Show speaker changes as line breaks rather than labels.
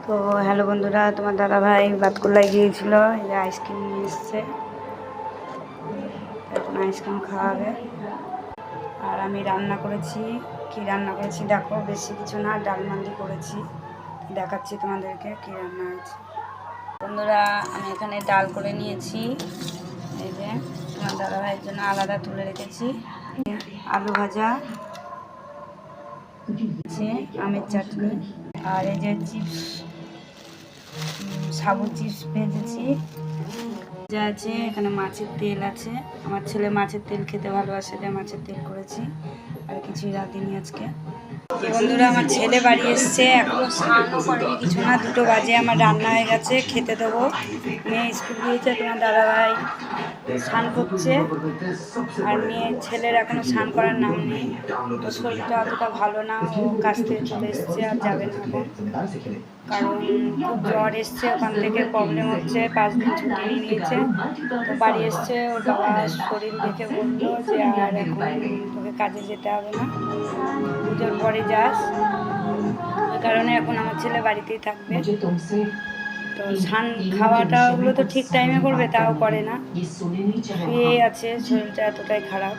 তো হ্যালো বন্ধুরা, তোমার দাদা ভাই বাতকুল্লায় গিয়েছিল, এই যে আইসক্রিম নিয়ে এসছে, এখন আইসক্রিম খাওয়াবে। আর আমি রান্না করেছি, কি রান্না করেছি দেখো, বেশি কিছু না, ডাল মান্ডি করেছি, দেখাচ্ছি তোমাদেরকে কি রান্না হয়েছে। বন্ধুরা, আমি এখানে ডাল করে নিয়েছি, এই যে তোমার দাদা ভাইয়ের জন্য আলাদা তুলে রেখেছি। আলু ভাজা আছে, আমের চাটনি, আর এই যে চিপস, সাবু চিপস ভেজেছি, যা আছে এখানে মাছের তেল আছে, আমার ছেলে মাছের তেল খেতে ভালোবাসে, তাই মাছের তেল করেছি, আর কিছুই রাঁধিনি আজকে। বন্ধুরা, আমার ছেলে বাড়ি এসছে, এখনো স্নানও করেনি, কিছু না, 2টো বাজে, আমার রান্না হয়ে গেছে, খেতে দেবো। মেয়ে স্কুল গিয়েছে, তোমার দাদাভাই স্নান করছে, আর ছেলের এখনো স্নান করার নাম নেই, তো শরীরটা অতটা ভালো না, ও কাছ থেকে চলে এসছে, আর যাবে না এখন, কারণ খুব জ্বর এসছে, ওখান থেকে প্রবলেম হচ্ছে, 5 দিন ছুটি নিয়েছে, তো বাড়ি এসছে, ওর বাবা শরীর দেখে বললো যে আর এখন তোকে কাজে যেতে হবে না, পুজোর পরে যাস, ওই কারণে এখন আমার ছেলে বাড়িতেই থাকবে। তো স্নান খাওয়াটা ওগুলো তো ঠিক টাইমে করবে, তাও করে না, শুয়ে আছে, শরীরটা এতটাই খারাপ।